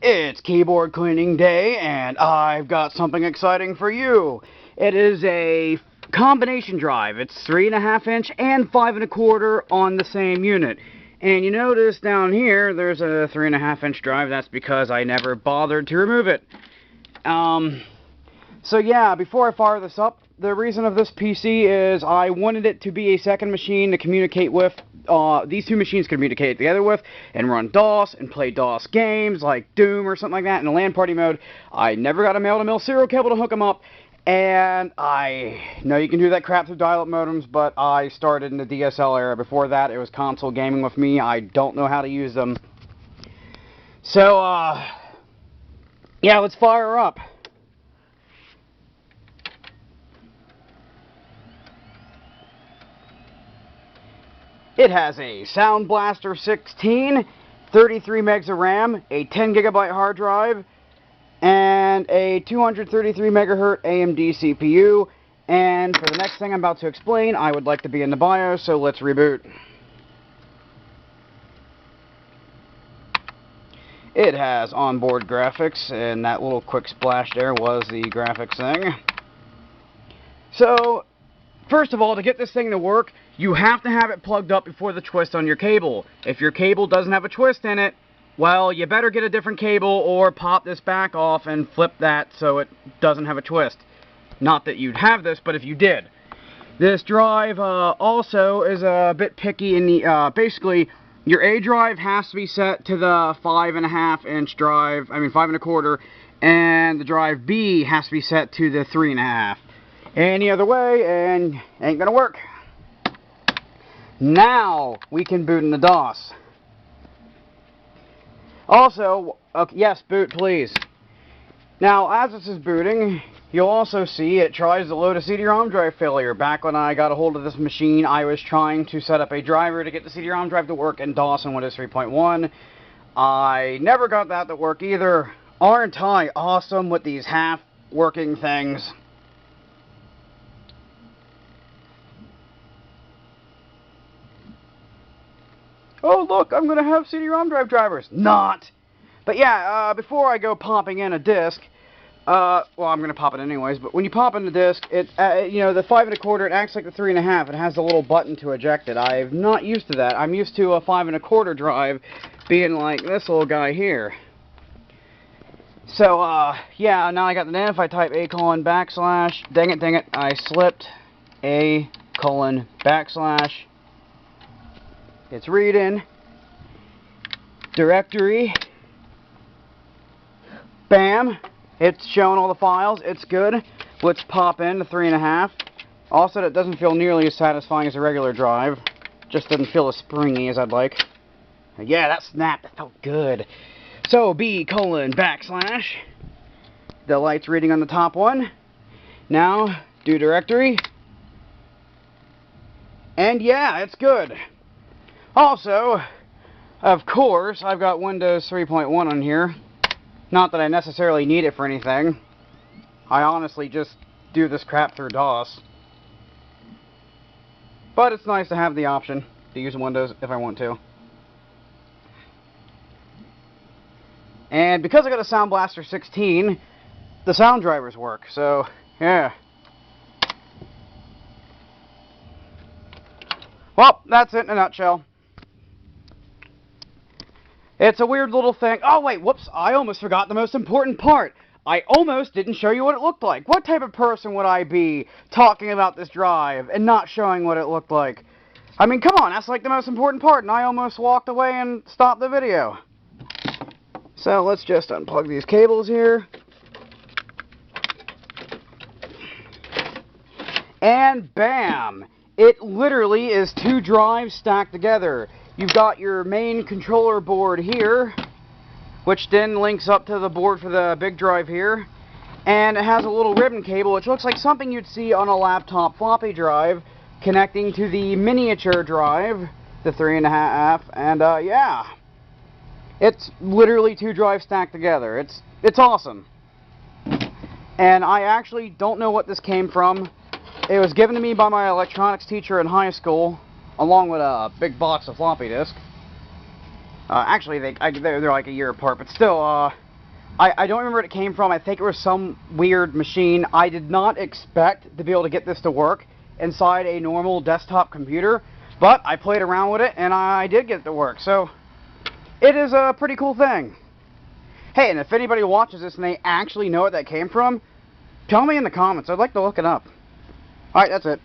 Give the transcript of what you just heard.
It's keyboard cleaning day, and I've got something exciting for you. It is a combination drive. It's 3.5 inch and 5 1/4 on the same unit. And you notice down here, there's a 3.5 inch drive. That's because I never bothered to remove it. So yeah, before I fire this up, the reason of this PC is I wanted it to be a second machine to communicate with. These two machines communicate together with and run DOS and play DOS games like Doom or something like that in a LAN party mode. I never got a male-to-male serial cable to hook them up, and I know you can do that crap through dial-up modems, but I started in the DSL era. Before that, it was console gaming with me. I don't know how to use them. So, yeah, let's fire her up. It has a Sound Blaster 16, 33 megs of RAM, a 10 gigabyte hard drive, and a 233 megahertz AMD CPU. And for the next thing I'm about to explain, I would like to be in the BIOS, so let's reboot. It has onboard graphics, and that little quick splash there was the graphics thing. So, first of all, to get this thing to work, you have to have it plugged up before the twist on your cable. If your cable doesn't have a twist in it, well, you better get a different cable or pop this back off and flip that so it doesn't have a twist. Not that you'd have this, but if you did. This drive also is a bit picky in the, basically, your A drive has to be set to the 5.5 inch drive, 5 1/4, and the drive B has to be set to the 3.5. Any other way, and ain't gonna work. Now we can boot in the DOS. Also, yes, boot please. Now, as this is booting, you'll also see it tries to load a CD-ROM drive failure. Back when I got a hold of this machine, I was trying to set up a driver to get the CD-ROM drive to work in DOS on Windows 3.1. I never got that to work either. Aren't I awesome with these half-working things? Oh, look, I'm going to have CD-ROM drive drivers. Not. But yeah, before I go popping in a disc, well, I'm going to pop it anyways, but when you pop in the disc, it, the 5 1/4, it acts like the 3.5. It has a little button to eject it. I'm not used to that. I'm used to a 5 1/4 drive being like this little guy here. So, yeah, now I got the NAND. If I type /, dang it, I slipped, /, it's reading, directory, bam, it's showing all the files, it's good. Let's pop in the 3.5. Also, that doesn't feel nearly as satisfying as a regular drive, just doesn't feel as springy as I'd like. Yeah, that snapped, that felt good. So, /, the light's reading on the top one. Now, do directory, and yeah, it's good. Also, of course, I've got Windows 3.1 on here. Not that I necessarily need it for anything. I honestly just do this crap through DOS. But it's nice to have the option to use Windows if I want to. And because I got a Sound Blaster 16, the sound drivers work. So, yeah. Well, that's it in a nutshell. It's a weird little thing. Oh, wait, whoops, I almost forgot the most important part. I almost didn't show you what it looked like. What type of person would I be talking about this drive and not showing what it looked like? I mean, come on, that's like the most important part, and I almost walked away and stopped the video. So, let's just unplug these cables here. And bam! It literally is two drives stacked together. You've got your main controller board here, which then links up to the board for the big drive here. And it has a little ribbon cable, which looks like something you'd see on a laptop floppy drive, connecting to the miniature drive, the 3.5, and yeah. It's literally two drives stacked together. It's awesome. And I actually don't know what this came from. It was given to me by my electronics teacher in high school, along with a big box of floppy disk. Actually, they're like a year apart, but still, I don't remember what it came from. I think it was some weird machine. I did not expect to be able to get this to work inside a normal desktop computer, but I played around with it and I did get it to work. So it is a pretty cool thing. Hey, and if anybody watches this and they actually know what that came from, tell me in the comments. I'd like to look it up. Alright, that's it.